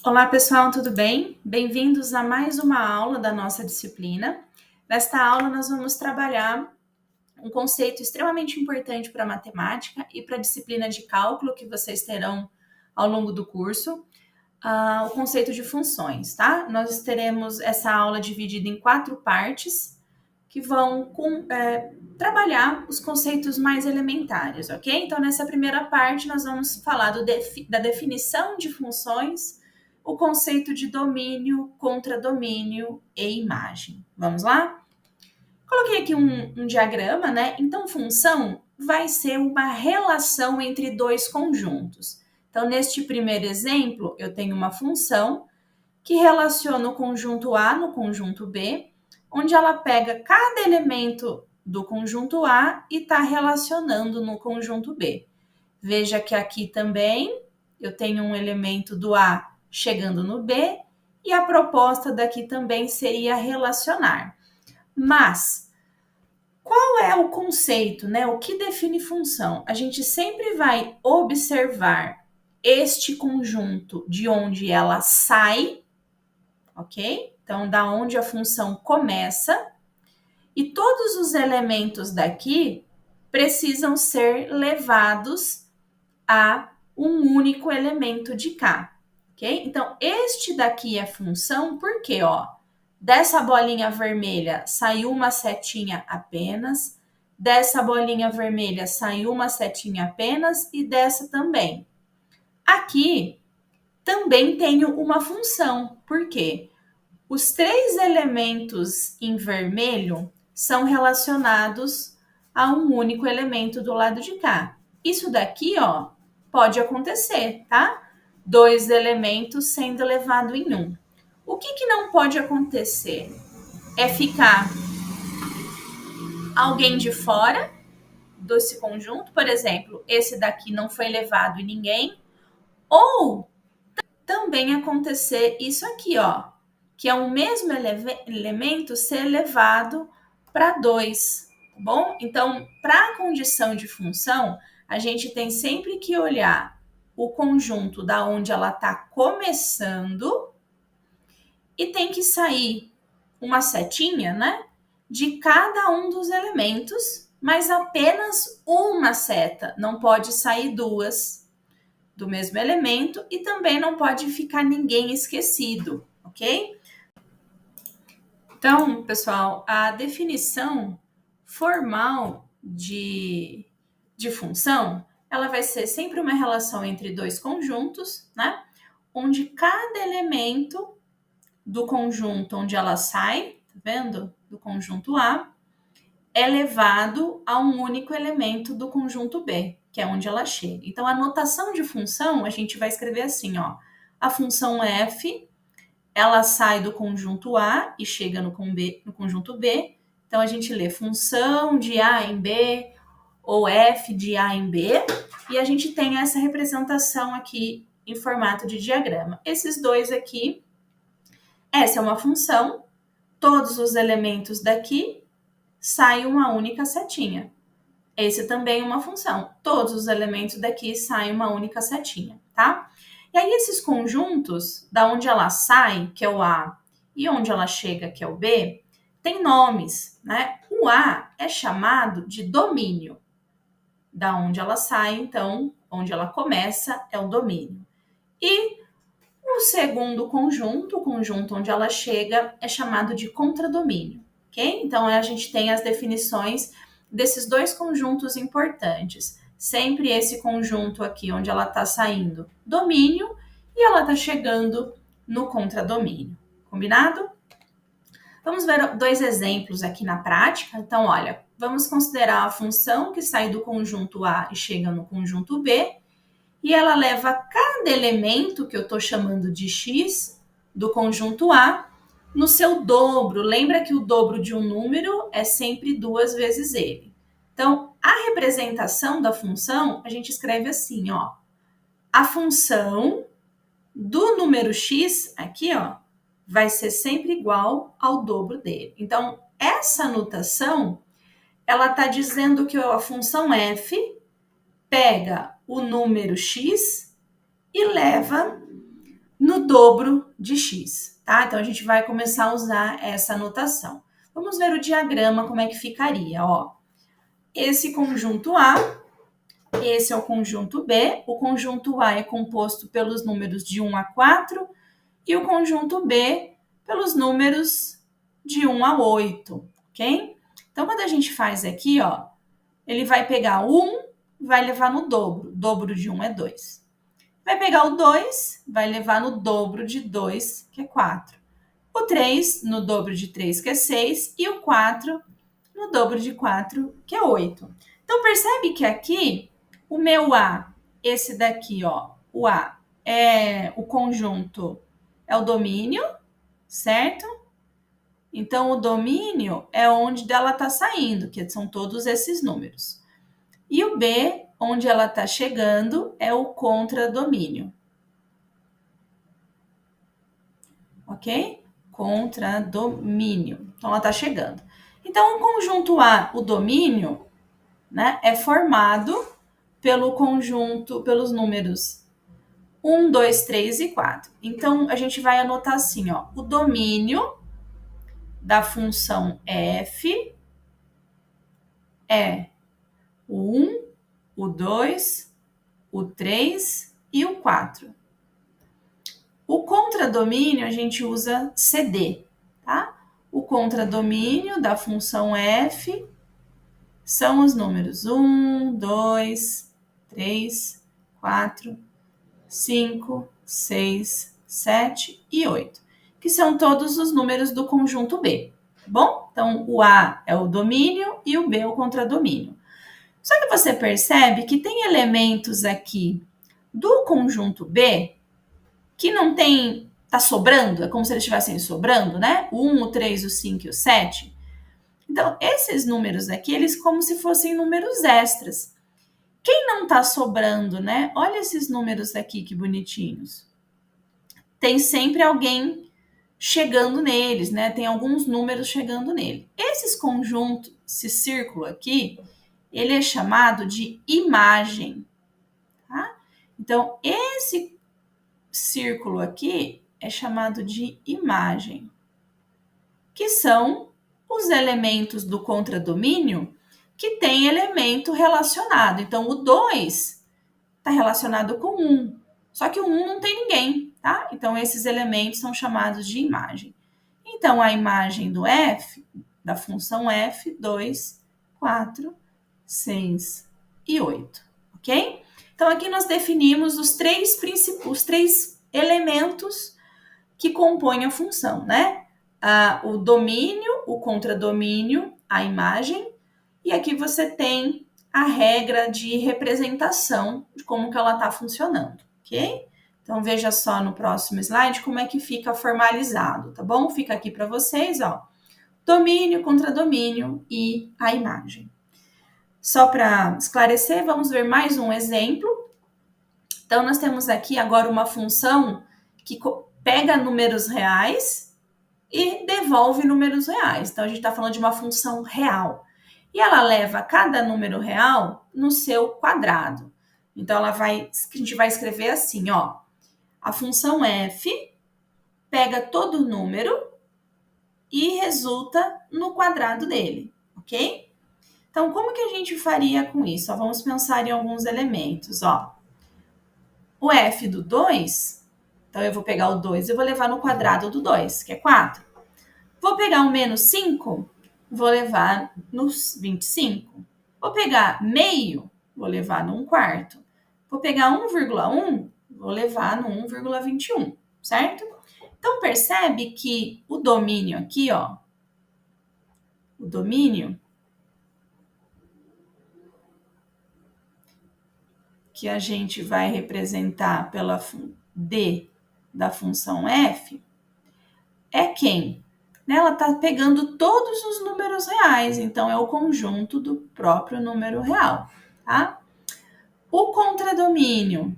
Olá, pessoal, tudo bem? Bem-vindos a mais uma aula da nossa disciplina. Nesta aula, nós vamos trabalhar um conceito extremamente importante para a matemática e para a disciplina de cálculo que vocês terão ao longo do curso, o conceito de funções, tá? Nós teremos essa aula dividida em 4 partes que vão trabalhar os conceitos mais elementares, ok? Então, nessa primeira parte, nós vamos falar da definição de funções, o conceito de domínio, contradomínio e imagem. Vamos lá? Coloquei aqui um diagrama, né? Então, função vai ser uma relação entre dois conjuntos. Então, neste primeiro exemplo, eu tenho uma função que relaciona o conjunto A no conjunto B, onde ela pega cada elemento do conjunto A e está relacionando no conjunto B. Veja que aqui também eu tenho um elemento do A chegando no B e a proposta daqui também seria relacionar. Mas qual é o conceito, né? O que define função? A gente sempre vai observar este conjunto de onde ela sai, ok? Então, da onde a função começa, e todos os elementos daqui precisam ser levados a um único elemento de cá, ok? Então, este daqui é função porque, ó, dessa bolinha vermelha saiu uma setinha apenas, dessa bolinha vermelha saiu uma setinha apenas e dessa também. Aqui também tenho uma função, por quê? Os 3 elementos em vermelho são relacionados a um único elemento do lado de cá. Isso daqui, ó, pode acontecer, tá? 2 elementos sendo levado em um. O que não pode acontecer? É ficar alguém de fora desse conjunto, por exemplo, esse daqui não foi levado em ninguém, ou também acontecer isso aqui, ó, que é o mesmo elemento ser elevado para 2, tá bom? Então, para a condição de função, a gente tem sempre que olhar o conjunto da onde ela está começando e tem que sair uma setinha, né? De cada um dos elementos, mas apenas uma seta, não pode sair 2 do mesmo elemento e também não pode ficar ninguém esquecido, ok? Então, pessoal, a definição formal de função, ela vai ser sempre uma relação entre dois conjuntos, né? Onde cada elemento do conjunto onde ela sai, tá vendo? Do conjunto A, é levado a um único elemento do conjunto B, que é onde ela chega. Então, a notação de função, a gente vai escrever assim, ó. A função f, ela sai do conjunto A e chega no conjunto B. Então, a gente lê função de A em B ou f de A em B. E a gente tem essa representação aqui em formato de diagrama. Esses dois aqui, essa é uma função. Todos os elementos daqui saem uma única setinha. Esse também é uma função. Todos os elementos daqui saem uma única setinha, tá? E aí esses conjuntos, da onde ela sai, que é o A, e onde ela chega, que é o B, tem nomes, né? O A é chamado de domínio. Da onde ela sai, então, onde ela começa, é o domínio. E o segundo conjunto, o conjunto onde ela chega, é chamado de contradomínio, ok? Então, a gente tem as definições desses dois conjuntos importantes. Sempre esse conjunto aqui, onde ela está saindo, domínio, e ela está chegando no contradomínio. Combinado? Vamos ver 2 exemplos aqui na prática. Então, olha, vamos considerar a função que sai do conjunto A e chega no conjunto B, e ela leva cada elemento que eu estou chamando de x do conjunto A no seu dobro. Lembra que o dobro de um número é sempre 2 vezes ele. Então, a representação da função, a gente escreve assim, ó. A função do número x, aqui, ó, vai ser sempre igual ao dobro dele. Então, essa notação, ela está dizendo que a função f pega o número x e leva no no dobro de x, tá? Então, a gente vai começar a usar essa notação. Vamos ver o diagrama, como é que ficaria, ó. Esse conjunto A, esse é o conjunto B. O conjunto A é composto pelos números de 1 a 4 e o conjunto B pelos números de 1 a 8, ok? Então, quando a gente faz aqui, ó, ele vai pegar o 1, vai levar no dobro. O dobro de 1 é 2. Vai pegar o 2, vai levar no dobro de 2, que é 4. O 3 no dobro de 3, que é 6. E o 4 no dobro de 4, que é 8. Então, percebe que aqui, o meu A, esse daqui, ó, o A, é o conjunto, é o domínio, certo? Então, o domínio é onde dela está saindo, que são todos esses números. E o B, onde ela está chegando, é o contradomínio. Ok? Contradomínio. Então, ela está chegando. Então, o conjunto A, o domínio, né, é formado pelo conjunto, pelos números 1, 2, 3 e 4. Então, a gente vai anotar assim, ó, o domínio da função f é o 1, o 2, o 3 e o 4. O contradomínio a gente usa CD, tá? O contradomínio da função f são os números 1, 2, 3, 4, 5, 6, 7 e 8, que são todos os números do conjunto B, tá bom? Então, o A é o domínio e o B é o contradomínio. Só que você percebe que tem elementos aqui do conjunto B que não tem, tá sobrando, é como se eles estivessem sobrando, né? O 1, o 3, o 5 e o 7. Então, esses números aqui, eles como se fossem números extras. Quem não tá sobrando, né? Olha esses números aqui, que bonitinhos. Tem sempre alguém chegando neles, né? Tem alguns números chegando nele. Esses conjuntos, esse círculo aqui, ele é chamado de imagem, tá? Então, esse círculo aqui é chamado de imagem, que são os elementos do contradomínio que tem elemento relacionado. Então, o 2 está relacionado com 1, só que o 1 não tem ninguém, tá? Então, esses elementos são chamados de imagem. Então, a imagem do f, da função f, 2, 4, 6 e 8, ok? Então, aqui nós definimos os três elementos que compõem a função, né? O domínio, o contradomínio, a imagem, e aqui você tem a regra de representação de como que ela está funcionando, ok? Então, veja só no próximo slide como é que fica formalizado, tá bom? Fica aqui para vocês, ó, domínio, contradomínio e a imagem. Só para esclarecer, vamos ver mais um exemplo. Então, nós temos aqui agora uma função que pega números reais e devolve números reais. Então, a gente está falando de uma função real. E ela leva cada número real no seu quadrado. Então, a gente vai escrever assim, ó. A função f pega todo número e resulta no quadrado dele, ok? Então, como que a gente faria com isso? Ó, vamos pensar em alguns elementos, ó. O f do 2, então eu vou pegar o 2 e vou levar no quadrado do 2, que é 4. Vou pegar o menos 5, vou levar nos 25. Vou pegar meio, vou levar no 1/4. Vou pegar 1,1, vou levar no 1,21, certo? Então, percebe que o domínio aqui, ó, o domínio que a gente vai representar pela D da função f é quem? Ela está pegando todos os números reais, então é o conjunto do próprio número real, tá? O contradomínio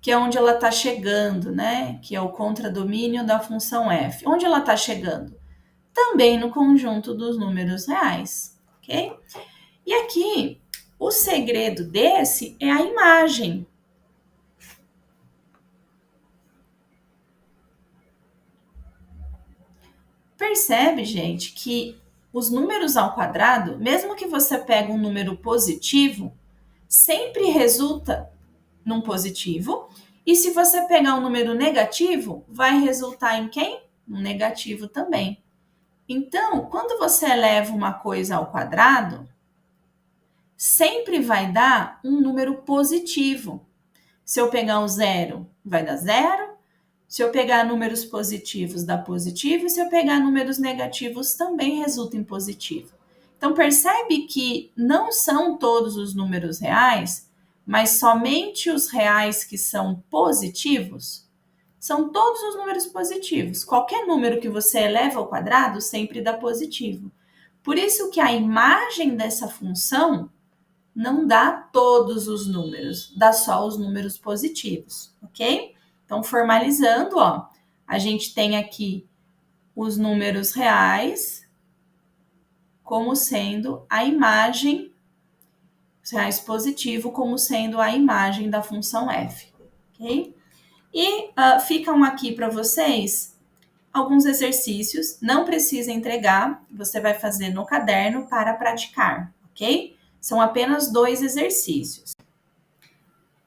que é onde ela está chegando, né? Que é o contradomínio da função f. Onde ela está chegando? Também no conjunto dos números reais, ok? E aqui O segredo desse é a imagem. Percebe, gente, que os números ao quadrado, mesmo que você pegue um número positivo, sempre resulta num positivo. E se você pegar um número negativo, vai resultar em quem? Um negativo também. Então, quando você eleva uma coisa ao quadrado, sempre vai dar um número positivo. Se eu pegar o zero, vai dar zero. Se eu pegar números positivos, dá positivo. E se eu pegar números negativos, também resulta em positivo. Então, percebe que não são todos os números reais, mas somente os reais que são positivos são todos os números positivos. Qualquer número que você eleva ao quadrado sempre dá positivo. Por isso que a imagem dessa função não dá todos os números, dá só os números positivos, ok? Então, formalizando, ó, a gente tem aqui os números reais como sendo a imagem, os reais positivo como sendo a imagem da função f, ok? E ficam aqui para vocês alguns exercícios, não precisa entregar, você vai fazer no caderno para praticar, ok? São apenas 2 exercícios.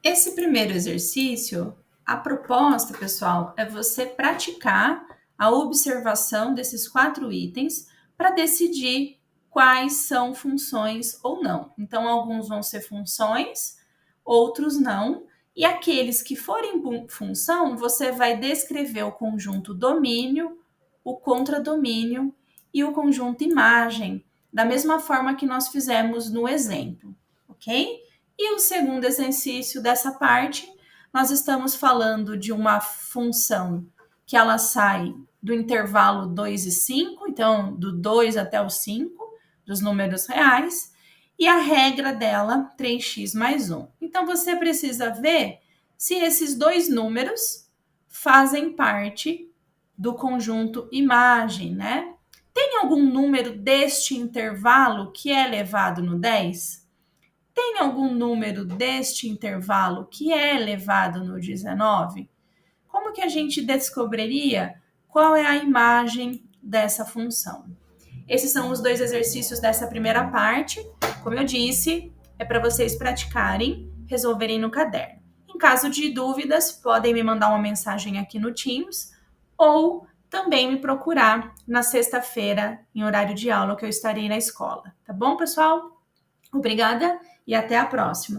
Esse primeiro exercício, a proposta, pessoal, é você praticar a observação desses 4 itens para decidir quais são funções ou não. Então, alguns vão ser funções, outros não. E aqueles que forem função, você vai descrever o conjunto domínio, o contradomínio e o conjunto imagem, da mesma forma que nós fizemos no exemplo, ok? E o segundo exercício dessa parte, nós estamos falando de uma função que ela sai do intervalo 2 e 5, então do 2 até o 5, dos números reais, e a regra dela, 3x mais 1. Então, você precisa ver se esses 2 números fazem parte do conjunto imagem, né? Tem algum número deste intervalo que é elevado no 10? Tem algum número deste intervalo que é elevado no 19? Como que a gente descobriria qual é a imagem dessa função? Esses são os 2 exercícios dessa primeira parte. Como eu disse, é para vocês praticarem, resolverem no caderno. Em caso de dúvidas, podem me mandar uma mensagem aqui no Teams ou também me procurar na sexta-feira, em horário de aula, que eu estarei na escola. Tá bom, pessoal? Obrigada e até a próxima.